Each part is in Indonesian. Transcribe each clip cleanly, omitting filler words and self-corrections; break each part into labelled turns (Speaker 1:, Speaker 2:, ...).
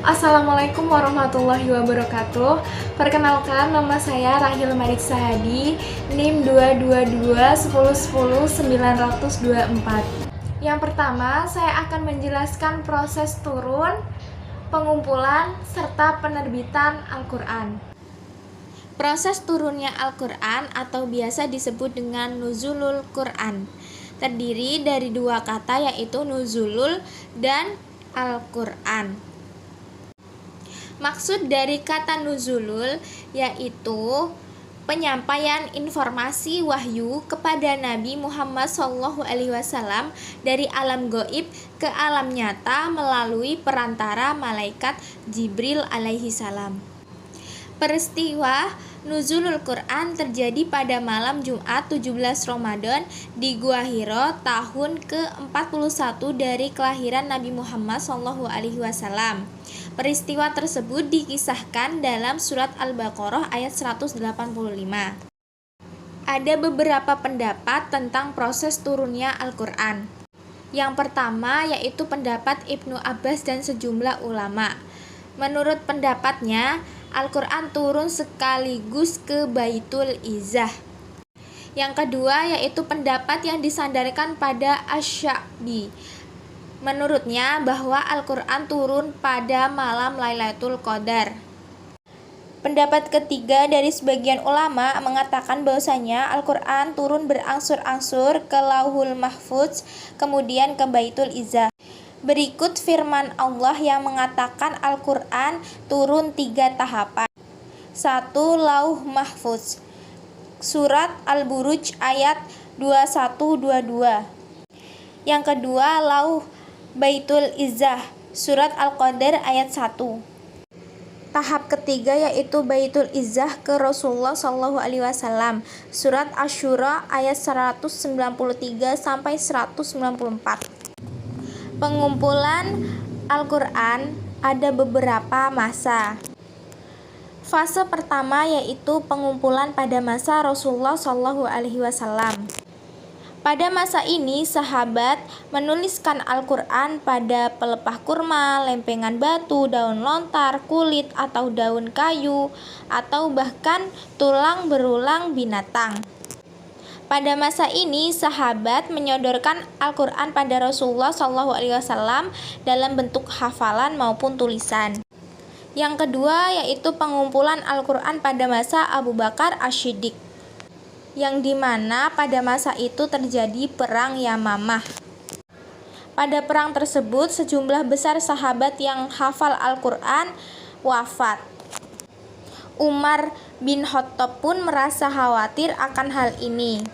Speaker 1: Assalamualaikum warahmatullahi wabarakatuh. Perkenalkan, nama saya Rahil Marik Sahadi, NIM 222-1010-924. Yang pertama, saya akan menjelaskan proses turun, pengumpulan, serta penerbitan Al-Quran. Proses turunnya Al-Quran atau biasa disebut dengan Nuzulul Quran terdiri dari dua kata, yaitu Nuzulul dan Al-Quran. Maksud dari kata nuzulul yaitu penyampaian informasi wahyu kepada Nabi Muhammad SAW dari alam gaib ke alam nyata melalui perantara malaikat Jibril alaihi salam. Peristiwa Nuzulul Quran terjadi pada malam Jumat 17 Ramadan di Gua Hiro tahun ke-41 dari kelahiran Nabi Muhammad SAW. Peristiwa tersebut dikisahkan dalam surat Al-Baqarah ayat 185. Ada beberapa pendapat tentang proses turunnya Al-Quran. Yang pertama yaitu pendapat Ibnu Abbas dan sejumlah ulama. Menurut pendapatnya, Al-Quran turun sekaligus ke Baitul Izzah. Yang kedua yaitu pendapat yang disandarkan pada Asy-Sya'bi. Menurutnya bahwa Al-Quran turun pada malam Lailatul Qadar. Pendapat ketiga dari sebagian ulama mengatakan bahwasanya Al-Quran turun berangsur-angsur ke Lauhul Mahfuz, kemudian ke Baitul Izzah. Berikut firman Allah yang mengatakan Al-Quran turun 3 tahapan. 1. Lauh Mahfuz. Surat Al-Buruj ayat 21-22. Yang kedua, Lauh Baitul Izzah. Surat Al-Qadar ayat 1. Tahap ketiga yaitu Baitul Izzah ke Rasulullah SAW. Surat Asy-Syura ayat 193 sampai 194. Pengumpulan Al-Quran ada beberapa masa. Fase pertama yaitu pengumpulan pada masa Rasulullah SAW. Pada masa ini, sahabat menuliskan Al-Quran pada pelepah kurma, lempengan batu, daun lontar, kulit atau daun kayu, atau bahkan tulang berulang binatang. Pada masa ini, sahabat menyodorkan Al-Quran pada Rasulullah SAW dalam bentuk hafalan maupun tulisan. Yang kedua yaitu pengumpulan Al-Quran pada masa Abu Bakar Asy-Siddiq, yang dimana pada masa itu terjadi perang Yamamah. Pada perang tersebut, sejumlah besar sahabat yang hafal Al-Quran wafat. Umar bin Khattab pun merasa khawatir akan hal ini.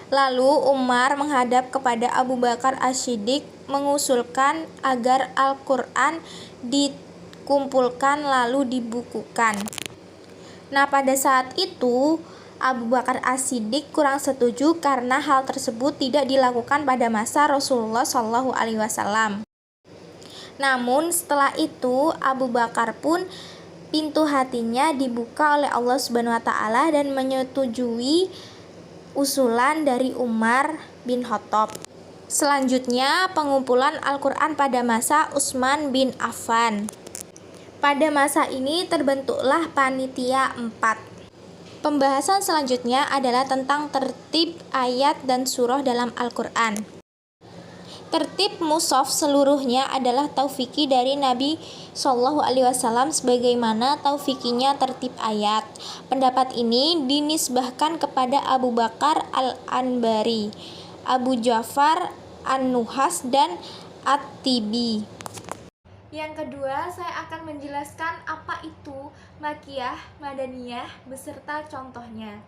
Speaker 1: Lalu Umar menghadap kepada Abu Bakar Asy-Siddiq mengusulkan agar Al-Quran dikumpulkan lalu dibukukan. Nah, pada saat itu Abu Bakar As-Siddiq kurang setuju karena hal tersebut tidak dilakukan pada masa Rasulullah SAW. Namun setelah itu Abu Bakar pun pintu hatinya dibuka oleh Allah Subhanahu wa taala dan menyetujui usulan dari Umar bin Khattab. Selanjutnya, pengumpulan Al-Quran pada masa Utsman bin Affan. Pada masa ini terbentuklah Panitia 4. Pembahasan selanjutnya adalah tentang tertib ayat dan surah dalam Al-Quran. Tertib mushaf seluruhnya adalah taufiki dari Nabi SAW sebagaimana taufikinya tertib ayat. Pendapat ini dinisbahkan kepada Abu Bakar Al-Anbari, Abu Ja'far An-Nuhas, dan At-Tibi. Yang kedua, saya akan menjelaskan apa itu Makkiyah, Madaniyah, beserta contohnya.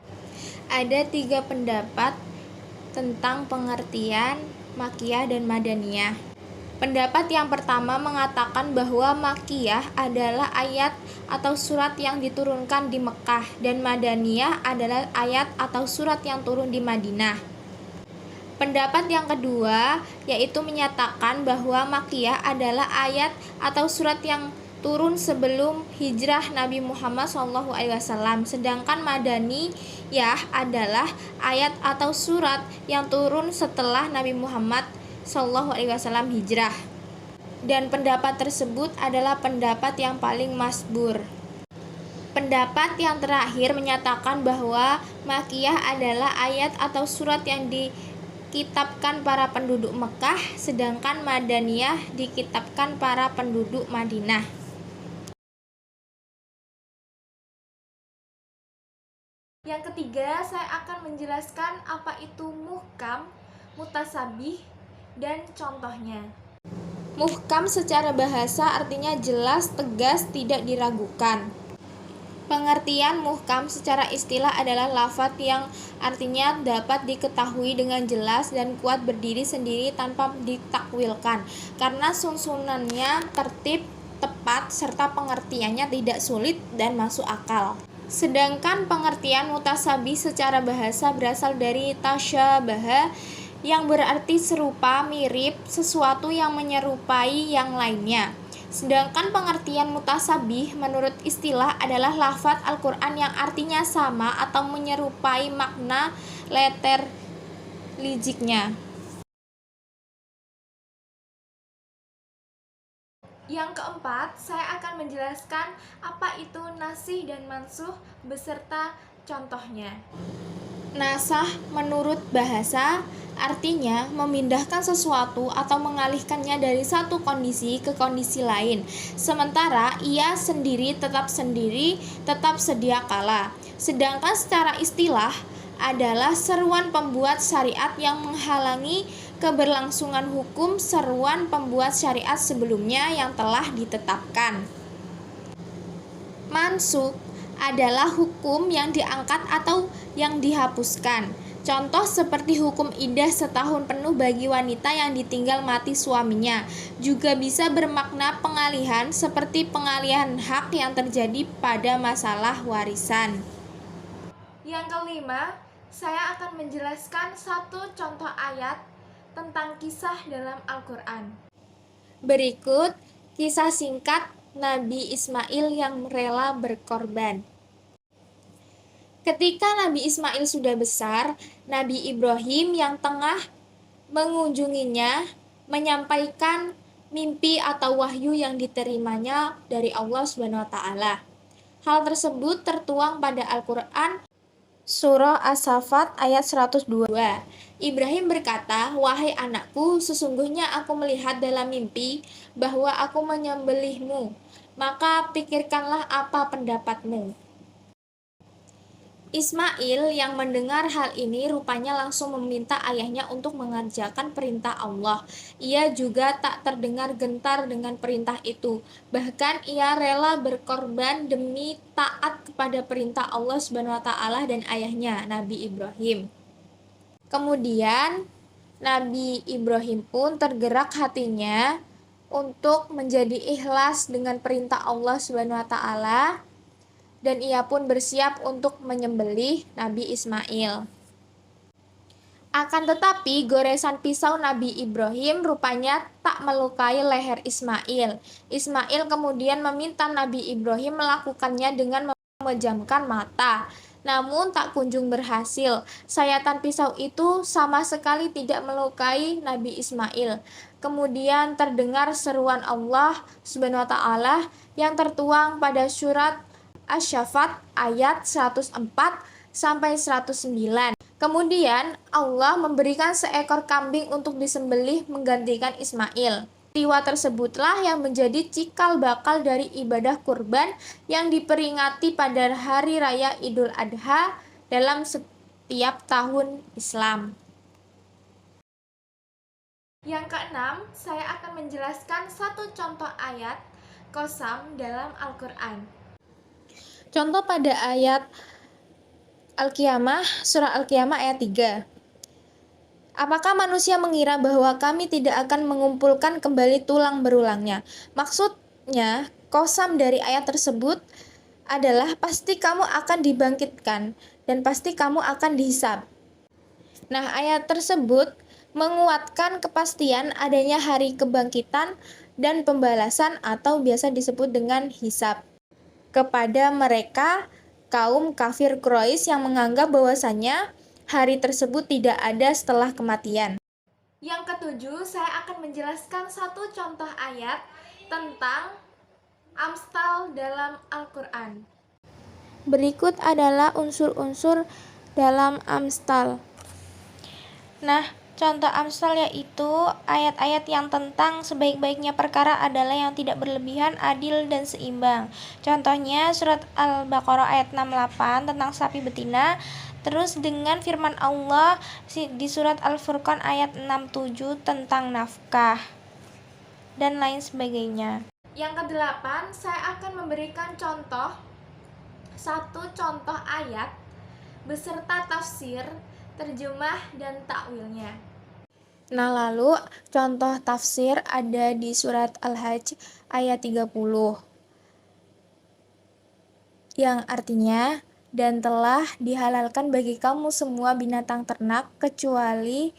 Speaker 1: Ada 3 pendapat tentang pengertian Makkiyah dan Madaniyah. Pendapat yang pertama mengatakan bahwa Makkiyah adalah ayat atau surat yang diturunkan di Mekah dan Madaniyah adalah ayat atau surat yang turun di Madinah. Pendapat yang kedua yaitu menyatakan bahwa Makkiyah adalah ayat atau surat yang turun sebelum hijrah Nabi Muhammad SAW, sedangkan Madaniyah adalah ayat atau surat yang turun setelah Nabi Muhammad SAW hijrah. dan pendapat tersebut adalah pendapat yang paling masyhur. Pendapat yang terakhir menyatakan bahwa Makkiyah adalah ayat atau surat yang dikitabkan para penduduk Mekah, sedangkan Madaniyah dikitabkan para penduduk Madinah. Yang ketiga, saya akan menjelaskan apa itu muhkam, mutasabih, dan contohnya. Muhkam secara bahasa artinya jelas, tegas, tidak diragukan. Pengertian muhkam secara istilah adalah lafadz yang artinya dapat diketahui dengan jelas dan kuat berdiri sendiri tanpa ditakwilkan, karena susunannya tertib, tepat, serta pengertiannya tidak sulit dan masuk akal. Sedangkan pengertian mutasabih secara bahasa berasal dari tasyabaha, yang berarti serupa, mirip, sesuatu yang menyerupai yang lainnya. Sedangkan pengertian mutasabih menurut istilah adalah lafadz Al-Quran yang artinya sama atau menyerupai makna letterligiknya. Yang keempat, saya akan menjelaskan apa itu nasih dan mansuh beserta contohnya. Nasah menurut bahasa artinya memindahkan sesuatu atau mengalihkannya dari satu kondisi ke kondisi lain, sementara ia sendiri, tetap sedia kala. Sedangkan secara istilah adalah seruan pembuat syariat yang menghalangi keberlangsungan hukum seruan pembuat syariat sebelumnya yang telah ditetapkan. Mansukh adalah hukum yang diangkat atau yang dihapuskan. Contoh seperti hukum iddah setahun penuh bagi wanita yang ditinggal mati suaminya. Juga bisa bermakna pengalihan seperti pengalihan hak yang terjadi pada masalah warisan. Yang kelima, saya akan menjelaskan satu contoh ayat tentang kisah dalam Al-Quran. Berikut kisah singkat Nabi Ismail yang rela berkorban. Ketika Nabi Ismail sudah besar, Nabi Ibrahim yang tengah mengunjunginya menyampaikan mimpi atau wahyu yang diterimanya dari Allah SWT. Hal tersebut tertuang pada Al-Quran Surah As-Saffat ayat 102. Ibrahim berkata, "Wahai anakku, sesungguhnya aku melihat dalam mimpi bahwa aku menyembelihmu, maka pikirkanlah apa pendapatmu." Ismail yang mendengar hal ini rupanya langsung meminta ayahnya untuk mengerjakan perintah Allah. Ia juga tak terdengar gentar dengan perintah itu. Bahkan ia rela berkorban demi taat kepada perintah Allah SWT dan ayahnya, Nabi Ibrahim. Kemudian Nabi Ibrahim pun tergerak hatinya untuk menjadi ikhlas dengan perintah Allah SWT. Dan ia pun bersiap untuk menyembelih Nabi Ismail. Akan tetapi, goresan pisau Nabi Ibrahim rupanya tak melukai leher Ismail. Ismail kemudian meminta Nabi Ibrahim melakukannya dengan memejamkan mata. Namun tak kunjung berhasil. Sayatan pisau itu sama sekali tidak melukai Nabi Ismail. Kemudian terdengar seruan Allah SWT yang tertuang pada surat Asy-Syaffat ayat 104 sampai 109. Kemudian Allah memberikan seekor kambing untuk disembelih menggantikan Ismail. Peristiwa tersebutlah yang menjadi cikal bakal dari ibadah kurban yang diperingati pada hari raya Idul Adha dalam setiap tahun Islam. Yang keenam, saya akan menjelaskan satu contoh ayat qasam dalam Al-Quran. Contoh pada ayat Al-Qiyamah, surah Al-Qiyamah ayat 3. Apakah manusia mengira bahwa kami tidak akan mengumpulkan kembali tulang berulangnya? Maksudnya, qasam dari ayat tersebut adalah pasti kamu akan dibangkitkan dan pasti kamu akan dihisab. Nah, ayat tersebut menguatkan kepastian adanya hari kebangkitan dan pembalasan atau biasa disebut dengan hisab kepada mereka kaum kafir Quraisy yang menganggap bahwasannya hari tersebut tidak ada setelah kematian. Yang ketujuh, saya akan menjelaskan satu contoh ayat tentang Amsal dalam Al-Quran. Berikut adalah unsur-unsur dalam Amsal. Nah, contoh Amsal yaitu ayat-ayat yang tentang sebaik-baiknya perkara adalah yang tidak berlebihan, adil, dan seimbang. Contohnya surat Al-Baqarah ayat 68 tentang sapi betina. Terus dengan firman Allah di surat Al-Furqan ayat 67 tentang nafkah dan lain sebagainya. Yang kedelapan, saya akan memberikan satu contoh ayat beserta tafsir, terjemah, dan takwilnya. Nah, lalu contoh tafsir ada di surat Al-Hajj ayat 30 yang artinya, dan telah dihalalkan bagi kamu semua binatang ternak terkecuali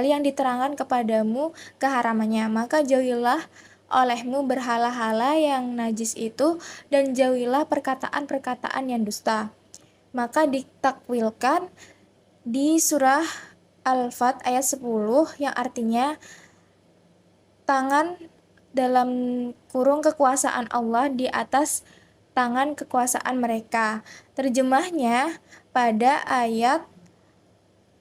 Speaker 1: yang diterangkan kepadamu keharamannya, maka jauhilah olehmu berhala-hala yang najis itu, dan jauhilah perkataan-perkataan yang dusta. Maka ditakwilkan di surah Al-Fat ayat 10 yang artinya tangan dalam kurung kekuasaan Allah di atas tangan kekuasaan mereka. Terjemahnya pada ayat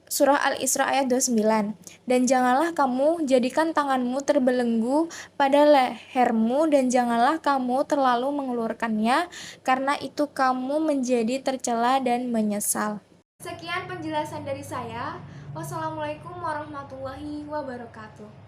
Speaker 1: surah Al-Isra ayat 29. Dan janganlah kamu jadikan tanganmu terbelenggu pada lehermu, dan janganlah kamu terlalu mengeluarkannya, karena itu kamu menjadi tercela dan menyesal. Sekian penjelasan dari saya. Wassalamualaikum warahmatullahi wabarakatuh.